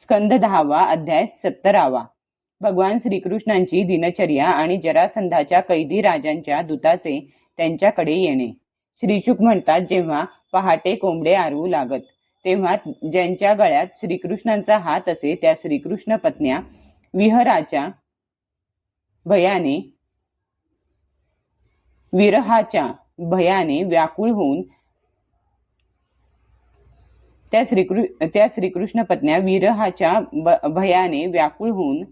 स्कंद 10 अध्याय 17. भगवान श्रीकृष्णांची दिनचर्या आणि जरासंधाच्या कैदी राजांच्या दूताचे त्यांच्याकडे येणे. श्रीशुक म्हणतात, जेव्हा पहाटे कोंबडे आरवू लागत तेव्हा ज्यांच्या गळ्यात श्रीकृष्णांचा हात असे त्या श्रीकृष्ण पत्न्या विरहाच्या भयाने व्याकुळ होऊन त्या श्रीकृष्ण पत्न्या विरहाच्या भयाने व्याकुळ होऊन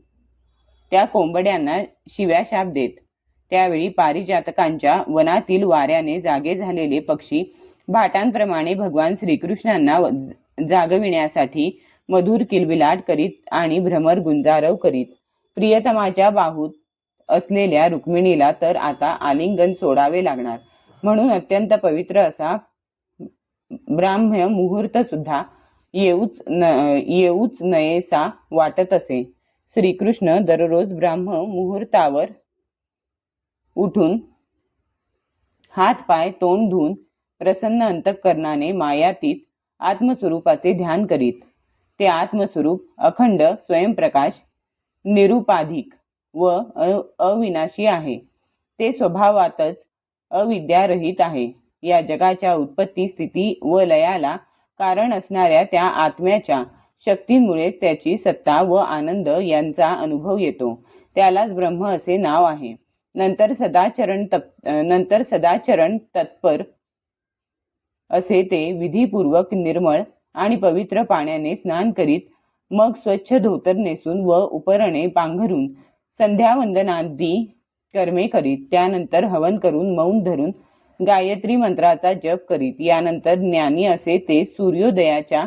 त्या कोंबड्यांना शिव्या शाप देत. त्यावेळी पारिजातकांच्या वनातील वाऱ्याने जागे झालेले पक्षी भाटांप्रमाणे भगवान श्रीकृष्णांना जागविण्यासाठी मधुर किलबिलाट करीत आणि भ्रमर गुंजारव करीत. प्रियतमाच्या बाहूत असलेल्या रुक्मिणीला तर आता आलिंगन सोडावे लागणार म्हणून अत्यंत पवित्र असा ब्राह्म मुहूर्त सुद्धा येऊच नयेसा वाटत असे. श्रीकृष्ण दररोज ब्राह्म मुहूर्तावर उठून हात पाय तोंड धुवून प्रसन्न अंतःकरणाने मायातीत आत्मस्वरूपाचे ध्यान करीत. ते आत्मस्वरूप अखंड स्वयंप्रकाश निरुपाधिक व अविनाशी आहे. ते स्वभावातच अविद्यारहित आहे. या जगाच्या उत्पत्ती स्थिती व लयाला कारण असणाऱ्या त्या आत्म्याच्या शक्तीमुळेच त्याची सत्ता व आनंद यांचा अनुभव येतो. त्यालाच ब्रह्म असे नाव आहे. नंतर सदाचरण तत्पर असे ते विधीपूर्वक निर्मळ आणि पवित्र पाण्याने स्नान करीत मग स्वच्छ धोतर नेसून व उपरणे पांघरून संध्यावंदनादी कर्मे करीत. त्यानंतर हवन करून मौन धरून गायत्री मंत्राचा जप करीत. यानंतर ज्ञानी असे ते सूर्योदयाच्या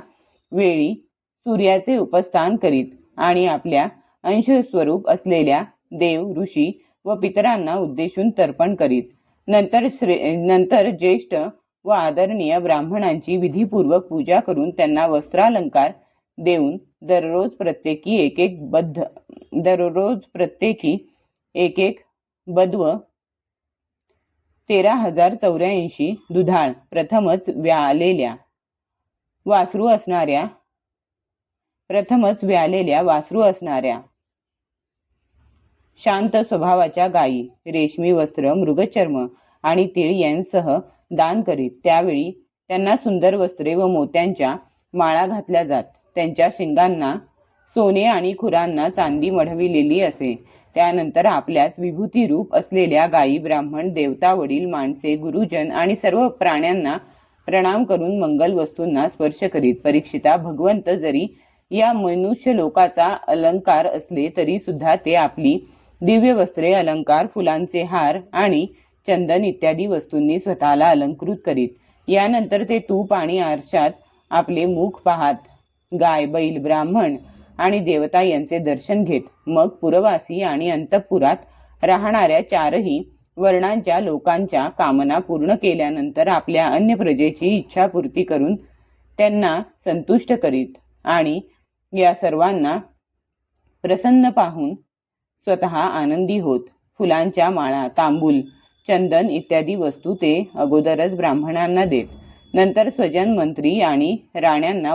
वेळी सूर्याचे उपस्थान करीत आणि आपल्या अंशस्वरूप असलेल्या देव ऋषी व पितरांना उद्देशून तर्पण करीत. नंतर ज्येष्ठ व आदरणीय ब्राह्मणांची विधीपूर्वक पूजा करून त्यांना वस्त्रालंकार देऊन दररोज प्रत्येकी एक एक बद्व 13,084 दुधाळ प्रथमच व्यालेल्या वासरू असणाऱ्या शांत स्वभावाच्या गायी, रेशमी वस्त्र, मृगचर्म आणि तीळ यांसह दान करीत. त्यावेळी त्यांना सुंदर वस्त्रे व मोत्यांच्या माळा घातल्या जात. त्यांच्या शिंगांना सोने आणि खुरांना चांदी मढविलेली असे. त्यानंतर आपल्याच विभूती रूप असलेल्या गायी ब्राह्मण, देवता, वडील, माणसे, गुरुजन आणि सर्व प्राण्यांना प्रणाम करून मंगल वस्तूंना स्पर्श करीत. परीक्षिता, भगवंत जरी या मनुष्य लोकाचा अलंकार असले तरी सुद्धा ते आपली दिव्य वस्त्रे, अलंकार, फुलांचे हार आणि चंदन इत्यादी वस्तूंनी स्वतःला अलंकृत करीत. यानंतर ते तूप आणि आरशात आपले मुख पाहत गाय, बैल, ब्राह्मण आणि देवता यांचे दर्शन घेत. मग पुरवासी आणि अंतःपुरात राहणाऱ्या चारही वर्णांच्या लोकांच्या कामना पूर्ण केल्यानंतर आपल्या अन्य प्रजेची इच्छापूर्ती करून त्यांना संतुष्ट करीत आणि या सर्वांना प्रसन्न पाहून स्वतः आनंदी होत. फुलांच्या माळा, तांबूल, चंदन इत्यादी वस्तू ते अगोदरच ब्राह्मणांना देत. नंतर स्वजन मंत्री आणि राण्यांना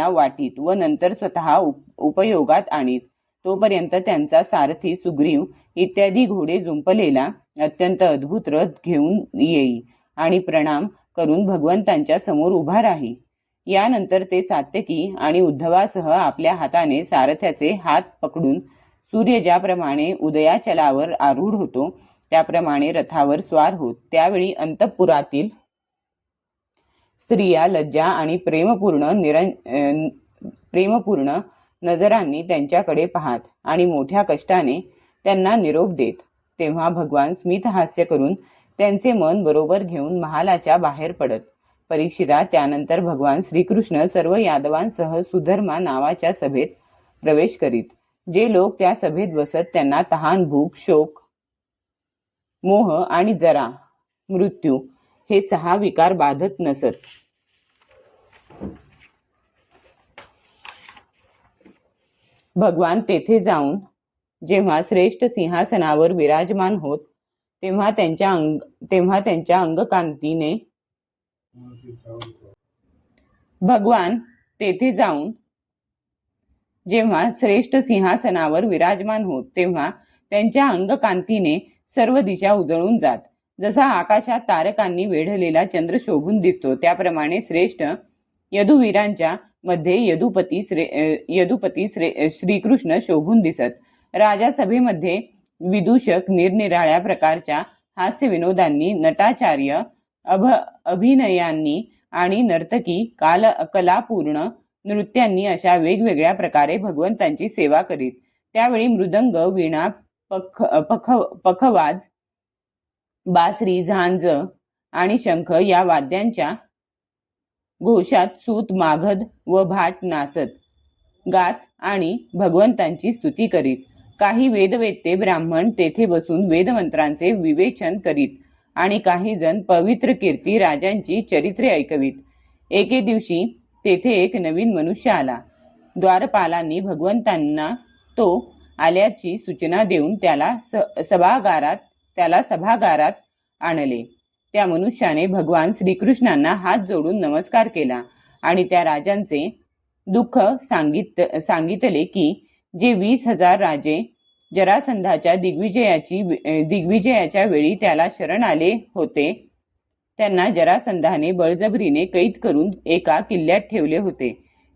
वाटीत व नंतर स्वतः उपयोगात आणीत. तोपर्यंत त्यांचा सारथी सुग्रीव इत्यादी घोडे जुंपलेला अत्यंत अद्भुत रथ घेऊन येई आणि प्रणाम करून भगवंतांच्या समोर उभा राही. यानंतर ते सात्यकी आणि उद्धवासह आपल्या हाताने सारथ्याचे हात पकडून सूर्य ज्याप्रमाणे उदयाचलावर आरूढ होतो त्याप्रमाणे रथावर स्वार होत. त्यावेळी अंतःपुरातील स्त्रिया लज्जा आणि प्रेमपूर्ण नजरांनी त्यांच्याकडे पाहत आणि मोठ्या कष्टाने त्यांना निरोप देत. तेव्हा भगवान स्मित हास्य करून त्यांचे मन बरोबर घेऊन महालाच्या बाहेर पडत. परीक्षिता, त्यानंतर भगवान श्रीकृष्ण सर्व यादवांसह सुधर्मा नावाच्या सभेत प्रवेश करीत. जे लोक त्या सभेत बसत त्यांना तहान, भूक, शोक, मोह आणि जरा, मृत्यू हे 6 विकार बाधत नसत. भगवान तेथे जाऊन जेव्हा श्रेष्ठ सिंहासनावर विराजमान होत तेव्हा त्यांच्या अंगकांतीने भगवान तेथे जाऊन जेव्हा श्रेष्ठ सिंहासनावर विराजमान होत तेव्हा त्यांच्या अंगकांतीने सर्व दिशा उजळून जात. जसा आकाशात तारकांनी वेढलेला चंद्र शोभून दिसतो त्याप्रमाणे श्रेष्ठ यदुवीरांच्या मध्ये यदुपती श्रीकृष्ण शोभून दिसत. राजासभेमध्ये विदूषक निरनिराळ्या प्रकारच्या हास्य विनोदांनी, नटाचार्य अभिनयांनी आणि नर्तकी कलापूर्ण नृत्यांनी अशा वेगवेगळ्या प्रकारे भगवंतांची सेवा करीत. त्यावेळी मृदंग, वीणा, पखवाज, बासरी, झांज आणि शंख या वाद्यांच्या घोषात सूत, मागध व भाट नाचत गात आणि भगवंतांची स्तुती करीत. काही वेदवेत्ते ब्राह्मण तेथे बसून वेदमंत्रांचे विवेचन करीत आणि काही जण पवित्र कीर्ती राजांची चरित्रे ऐकवीत. एके दिवशी तेथे एक नवीन मनुष्य आला. द्वारपालांनी भगवंतांना तो आल्याची सूचना देऊन त्याला सभागारात आणले. त्या मनुष्याने भगवान श्रीकृष्णांना हात जोडून नमस्कार केला आणि त्या राजांचे दुःख सांगितले की जे 20,000 राजे जरासंधाच्या दिग्विजयाच्या वेळी त्याला शरण आले होते त्यांना जरासंधाने बळजबरीने कैद करून एका किल्ल्यात ठेवले होते.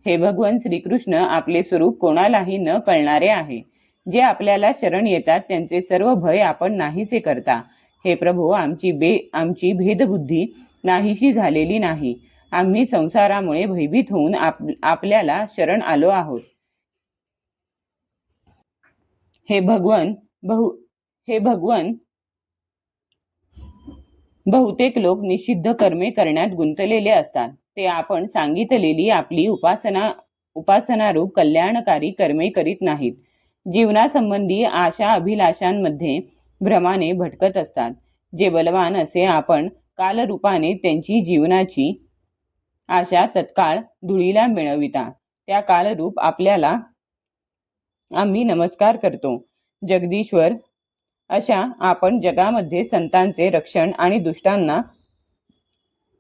हे भगवान श्रीकृष्ण आपले स्वरूप कोणालाही न कळणारे आहे. जे आपल्याला शरण येतात त्यांचे सर्व भय आपण नाहीसे करता. हे प्रभू, आमची भेदबुद्धी नाहीशी झालेली नाही. आम्ही संसारामुळे भयभीत होऊन आपल्याला शरण आलो आहोत. हे भगवन बहुतेक लोक निषिद्ध कर्मे करण्यात गुंतलेले असतात. ते आपण सांगितलेली आपली उपासनारूप कल्याणकारी कर्मे करीत नाहीत. जीवनासंबंधी आशा अभिलाषांमध्ये भ्रमाने भटकत असतात. जे बलवान असे आपण कालरूपाने त्यांची जीवनाची आशा तत्काळ धुळीला मिळविता. त्या कालरूप आपल्याला आम्ही नमस्कार करतो. जगदीश्वर, अशा आपण जगामध्ये संतांचे रक्षण आणि दुष्टांना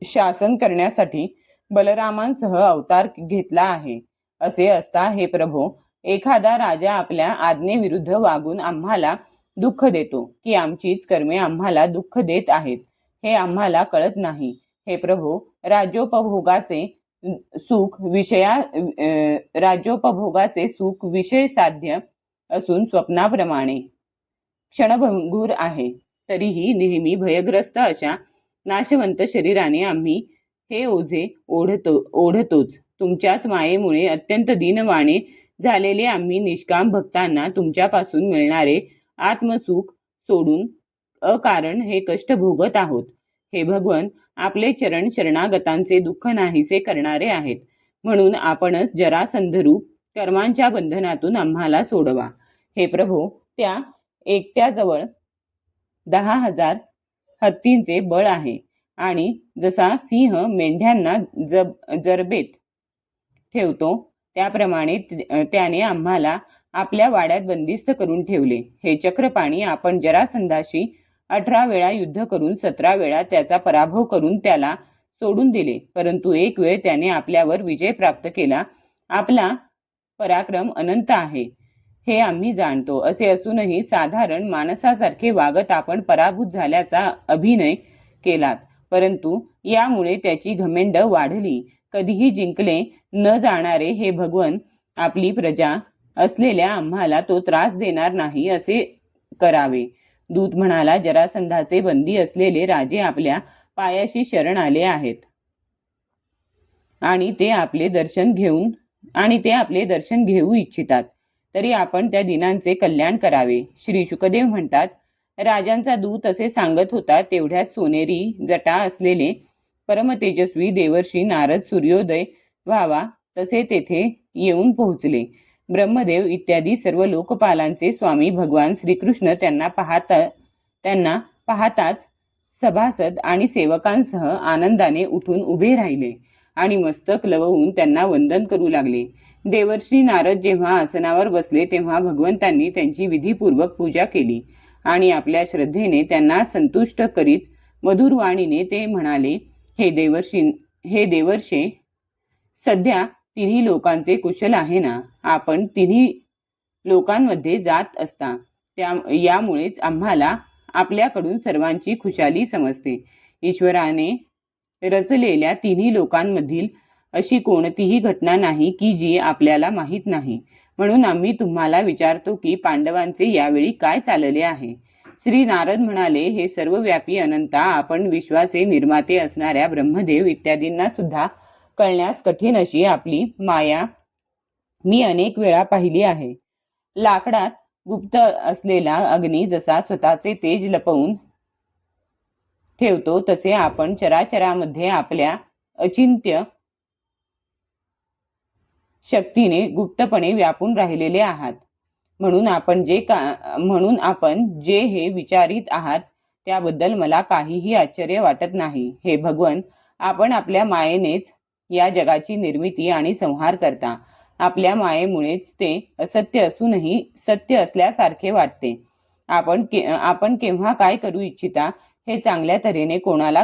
शासन करण्यासाठी बलरामांसह अवतार घेतला आहे. असे असता हे प्रभो, एखादा राजा आपल्या आज्ञेविरुद्ध वागून आम्हाला दुःख देतो की आमचीच कर्मे आम्हाला दुःख देत आहेत हे आम्हाला कळत नाही. हे प्रभो, राज्योपभोगाचे सुख विषय साध्य असून स्वप्नाप्रमाणे क्षणभंगूर आहे. तरीही नेहमी भयग्रस्त अशा नाशवंत शरीराने आम्ही हे ओझे ओढतोच. तुमच्याच मायेमुळे अत्यंत दीनवाणे झालेले आम्ही निष्काम भक्तांना तुमच्यापासून मिळणारे आत्मसुख सोडून अकारण हे कष्ट भोगत आहोत. हे भगवन, आपले चरण शरणागतांचे दुःख नाहीसे करणारे आहेत. म्हणून आपणच जरासंधरूप कर्मांच्या बंधनातून आम्हाला सोडवा. हे प्रभो, त्या एकट्याजवळ 10,000 हत्तींचे बळ आहे आणि जसा सिंह मेंढ्यांना जरबेत ठेवतो त्याप्रमाणे त्याने आम्हाला आपल्या वाड्यात बंदिस्त करून ठेवले. हे चक्रपाणी, आपण जरासंधाशी 18 वेळा युद्ध करून 17 वेळा त्याचा पराभव करून त्याला सोडून दिले. परंतु एक वेळ त्याने आपल्यावर विजय प्राप्त केला. आपला पराक्रम अनंत आहे हे आम्ही जाणतो. असे असूनही साधारण माणसासारखे वागत आपण पराभूत झाल्याचा अभिनय केलात. परंतु यामुळे त्याची घमेंड वाढली. कधीही जिंकले न जाणारे हे भगवन, आपली प्रजा असलेल्या आम्हाला तो त्रास देणार नाही असे करावे. दूत म्हणाला, जरासंधाचे बंदी असलेले राजे आपल्या पायाशी शरण आले आहेत आणि ते आपले दर्शन घेऊ इच्छितात. तरी आपण त्या दिनांचे कल्याण करावे. श्री शुकदेव म्हणतात, राजांचा दूत असे सांगत होता तेवढ्यात सोनेरी जटा असलेले परमतेजस्वी देवर्षी नारद सूर्योदय व्हावा तसे तेथे येऊन पोहोचले. ब्रह्मदेव इत्यादी सर्व लोकपालांचे स्वामी भगवान श्रीकृष्ण त्यांना पाहताच सभासद आणि सेवकांसह आनंदाने उठून उभे राहिले आणि मस्तक लवून त्यांना वंदन करू लागले. देवर्षी नारद जेव्हा आसनावर बसले तेव्हा भगवंतांनी त्यांची विधीपूर्वक पूजा केली आणि आपल्या श्रद्धेने त्यांना संतुष्ट करीत मधुर वाणीने ते म्हणाले, हे देवर्षे, सध्या तिन्ही लोकांचे कुशल आहे ना? आपण तिन्ही लोकांमध्ये जात असता, यामुळेच आम्हाला आपल्याकडून सर्वांची खुशाली समजते. ईश्वराने रचलेल्या तिन्ही लोकांमधील अशी कोणतीही घटना नाही की जी आपल्याला माहीत नाही. म्हणून आम्ही तुम्हाला विचारतो की पांडवांचे यावेळी काय चालले आहे? श्री नारद म्हणाले, हे सर्वव्यापी अनंता, आपण विश्वाचे निर्माते असणाऱ्या ब्रह्मदेव इत्यादींना सुद्धा कळण्यास कठीण अशी आपली माया मी अनेक वेळा पाहिली आहे. लाकडात गुप्त असलेला अग्नी जसा स्वतःचे तेज लपवून ठेवतो, तसे आपण चराचरामध्ये आपल्या अचिंत्य शक्तीने गुप्तपणे व्यापून राहिलेले आहात. म्हणून आपण जे हे विचारित आहात त्याबद्दल मला काहीही आश्चर्य वाटत नाही. हे भगवन, आपण आपल्या मायेनेच या जगाची निर्मिती आणि संहार करता. आपल्या मायेमुळेच ते असत्य असूनही सत्य असल्यासारखे वाटते. आपण केव्हा काय करू इच्छिता हे चांगल्या तऱ्हेने कोणाला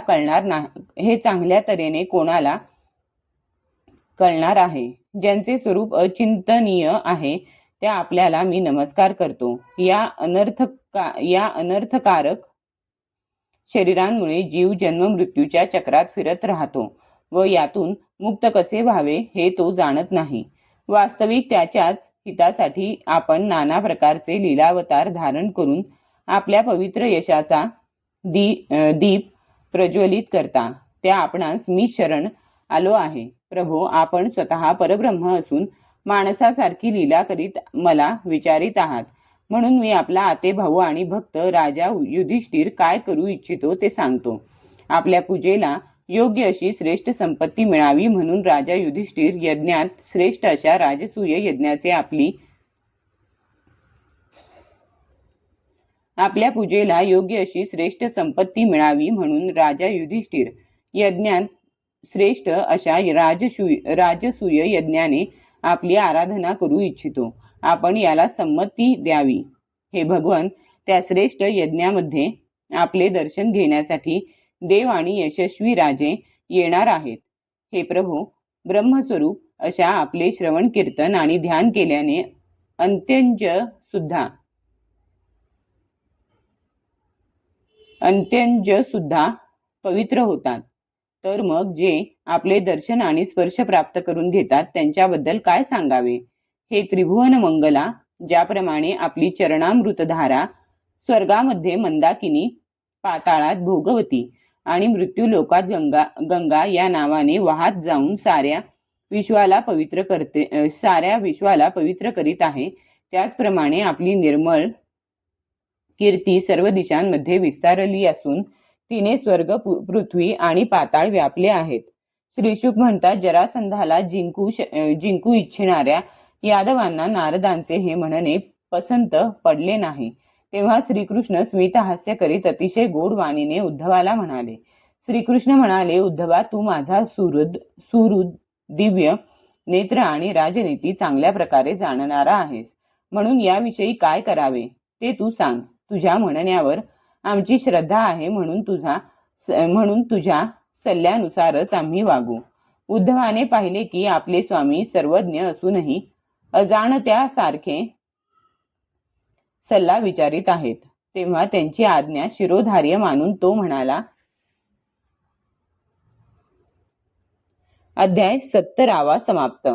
कळणार आहे. ज्यांचे स्वरूप अचिंतनीय आहे त्या आपल्याला मी नमस्कार करतो. या अनर्थकारक शरीरांमुळे जीव जन्म मृत्यूच्या चक्रात फिरत राहतो व यातून मुक्त कसे व्हावे हे तो जाणत नाही. वास्तविक त्याच्याच हितासाठी आपण नाना प्रकारचे लीलावतार धारण करून आपल्या पवित्र यशाचा दीप प्रज्वलित करता. त्या आपणास मी शरण आलो आहे. प्रभो, आपण स्वतः परब्रह्म असून माणसासारखी लीला करीत मला विचारित आहात. म्हणून मी आपला आतेभाऊ आणि भक्त राजा युधिष्ठिर काय करू इच्छितो ते सांगतो. आपल्या पूजेला योग्य अशी श्रेष्ठ संपत्ती मिळावी म्हणून राजा युधिष्ठिर यज्ञात श्रेष्ठ अशा राजसूय यज्ञाचे आपल्या पूजेला योग्य अशी श्रेष्ठ संपत्ती मिळावी म्हणून राजा युधिष्ठिर यज्ञात श्रेष्ठ अशा राजसूय यज्ञाने आपली आराधना करू इच्छितो. आपण याला संमती द्यावी. हे भगवन, त्या श्रेष्ठ यज्ञामध्ये आपले दर्शन घेण्यासाठी देव आणि यशस्वी राजे येणार आहेत. हे प्रभो, ब्रह्मस्वरूप अशा आपले श्रवण कीर्तन आणि ध्यान केल्याने अंत्यंज सुद्धा पवित्र होतात. तर मग जे आपले दर्शन आणि स्पर्श प्राप्त करून घेतात त्यांच्याबद्दल काय सांगावे? हे त्रिभुवन मंगला, ज्याप्रमाणे आपली चरणामृतधारा स्वर्गामध्ये मंदाकिनी, पाताळात भोगवती आणि मृत्यू लोकात गंगा या नावाने वाहत जाऊन साऱ्या विश्वाला पवित्र करीत आहे, त्याचप्रमाणे आपली निर्मळ कीर्ती सर्व दिशांमध्ये विस्तारली असून तिने स्वर्ग, पृथ्वी आणि पाताळ व्यापले आहेत. श्रीशुक म्हणतात, जरासंधाला जिंकू इच्छिणाऱ्या यादवांना नारदांचे हे म्हणणे पसंत पडले नाही. तेव्हा श्रीकृष्ण स्मितहास्य करीत अतिशय गोड वाणीने उद्धवाला म्हणाले. श्रीकृष्ण म्हणाले, उद्धवा, तू माझा सुहृद, दिव्य नेत्र आणि राजनीती चांगल्या प्रकारे जाणणारा आहेस. म्हणून याविषयी काय करावे ते तू सांग. तुझ्या म्हणण्यावर आमची श्रद्धा आहे, म्हणून तुझ्या सल्ल्यानुसारच आम्ही वागू. उद्धवाने पाहिले की आपले स्वामी सर्वज्ञ असूनही अजाणत्यासारखे सल्ला विचारित आहेत. तेव्हा त्यांची आज्ञा शिरोधार्य मानून तो म्हणाला. अध्याय 70 समाप्त.